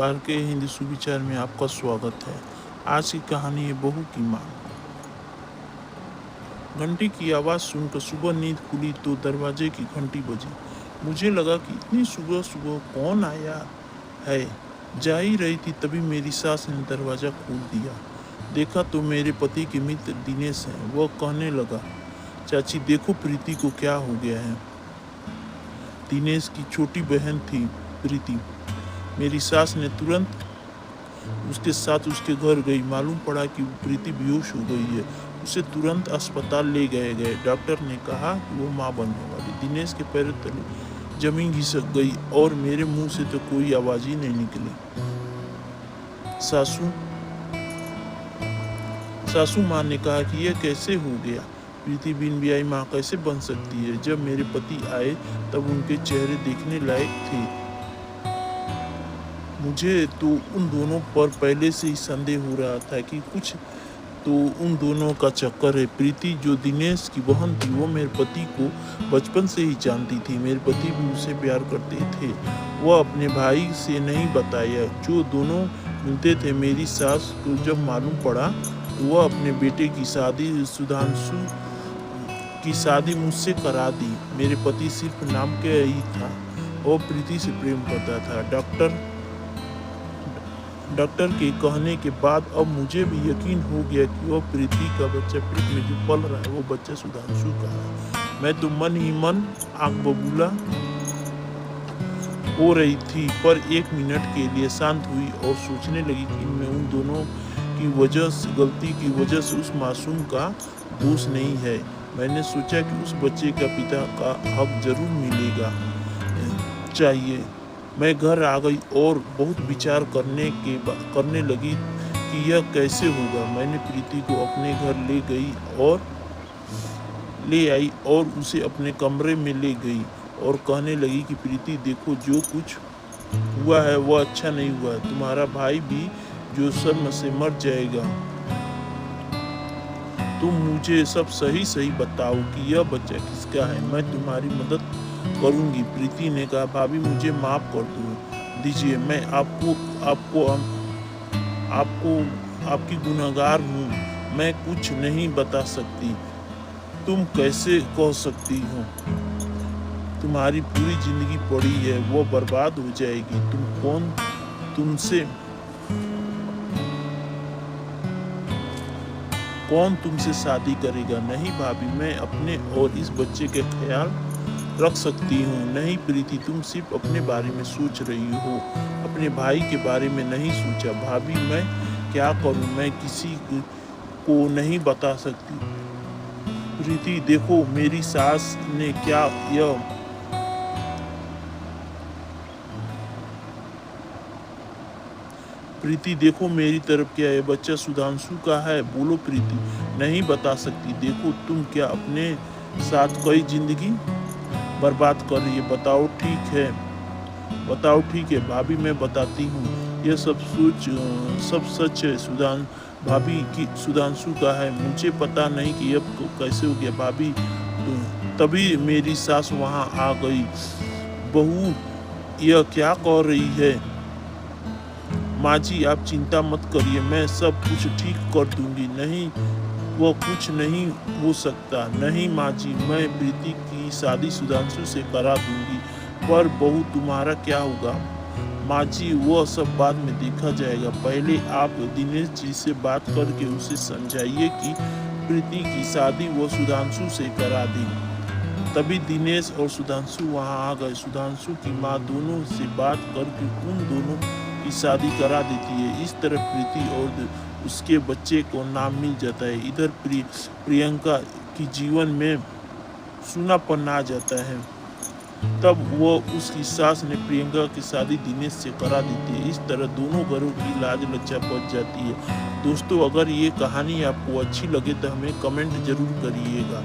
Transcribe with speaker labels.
Speaker 1: नमस्कार के हिंदी सुविचार में आपका स्वागत है। आज की कहानी है बहू की मांग। घंटी की आवाज़ सुनकर सुबह नींद खुली तो दरवाजे की घंटी बजी। मुझे लगा कि इतनी सुबह सुबह कौन आया है। जा ही रही थी तभी मेरी सास ने दरवाज़ा खोल दिया। देखा तो मेरे पति के मित्र दिनेश हैं। वह कहने लगा, चाची देखो प्रीति को क्या हो गया है। दिनेश की छोटी बहन थी प्रीति। मेरी सास ने तुरंत उसके साथ उसके घर गई। मालूम पड़ा कि प्रीति बेहोश हो गई है। उसे तुरंत अस्पताल ले गए। डॉक्टर ने कहा कि वो माँ बनने वाली। दिनेश के पैर तले जमीन घिसक गई और मेरे मुंह से तो कोई आवाज ही नहीं निकली। सासू माँ ने कहा कि यह कैसे हो गया। प्रीति बिन ब्याही माँ कैसे बन सकती है। जब मेरे पति आए तब उनके चेहरे देखने लायक थे। मुझे तो उन दोनों पर पहले से ही संदेह हो रहा था कि कुछ तो उन दोनों का चक्कर है। प्रीति जो दिनेश की बहन थी वो मेरे पति को बचपन से ही जानती थी। मेरे पति भी उसे प्यार करते थे। वह अपने भाई से नहीं बताया। जो दोनों मिलते थे। मेरी सास को जब मालूम पड़ा तो वह अपने बेटे की शादी सुधांशु की शादी मुझसे करा दी। मेरे पति सिर्फ नाम के ही था और प्रीति से प्रेम करता था। डॉक्टर के कहने के बाद अब मुझे भी यकीन हो गया कि वह प्रीति का बच्चा पेट में जो पल रहा है वो बच्चा सुधांशु का है। मैं तो मन ही मन आंख बबूला हो रही थी, पर एक मिनट के लिए शांत हुई और सोचने लगी कि मैं उन दोनों की गलती की वजह से उस मासूम का दोष नहीं है। मैंने सोचा कि उस बच्चे का पिता का हक जरूर मिलेगा चाहिए। मैं घर आ गई और बहुत विचार करने लगी कि यह कैसे होगा। मैंने प्रीति को अपने घर ले आई और उसे अपने कमरे में ले गई और कहने लगी कि प्रीति देखो जो कुछ हुआ है वह अच्छा नहीं हुआ है। तुम्हारा भाई भी जो शर्म से मर जाएगा। तुम मुझे सब सही बताओ कि यह बच्चा किसका है। मैं तुम्हारी मदद करूंगी। प्रीति ने कहा, भाभी मुझे माफ कर दीजिए। मैं आपकी गुनहगार हूँ। मैं कुछ नहीं बता सकती। तुम कैसे कह सकती हो। तुम्हारी पूरी जिंदगी पड़ी है वो बर्बाद हो जाएगी। कौन तुमसे शादी करेगा। नहीं भाभी, मैं अपने और इस बच्चे का ख्याल रख सकती हूँ। नहीं प्रीति, तुम सिर्फ अपने बारे में सोच रही हो, अपने भाई के बारे में नहीं सोचा। भाभी मैं क्या करूँ। मैं किसी को नहीं बता सकती। प्रीति देखो मेरी सास ने क्या यह प्रीति देखो मेरी तरफ क्या है। बच्चा सुधांशु का है। बोलो प्रीति। नहीं बता सकती। देखो तुम क्या अपने साथ कई जिंदगी बर्बाद कर रही है। बताओ ठीक है भाभी, मैं बताती हूँ। यह सब सच है। भाभी की सुधांशु का है। मुझे पता नहीं कि अब कैसे हो गया भाभी। तभी मेरी सास वहाँ आ गई। बहू यह क्या कह रही है। माँ जी आप चिंता मत करिए, मैं सब कुछ ठीक कर दूंगी। नहीं वो कुछ नहीं हो सकता। नहीं माँ जी, मैं प्रीति की शादी सुधांशु से करा दूंगी। पर बहू तुम्हारा क्या होगा। माँ जी वो सब बाद में देखा जाएगा। पहले आप दिनेश जी से बात करके उसे समझाइए कि प्रीति की शादी वो सुधांशु से करा दी। तभी दिनेश और सुधांशु वहाँ आ गए। सुधांशु की माँ दोनों से बात करके उन दोनों की शादी करा देती है। इस तरह प्रीति और उसके बच्चे को नाम मिल जाता है। इधर प्रियंका की जीवन में सूनापन आ जाता है। तब वो उसकी सास ने प्रियंका की शादी दिनेश से करा देती है। इस तरह दोनों घरों की लाज लज्जा बच जाती है। दोस्तों अगर ये कहानी आपको अच्छी लगे तो हमें कमेंट जरूर करिएगा।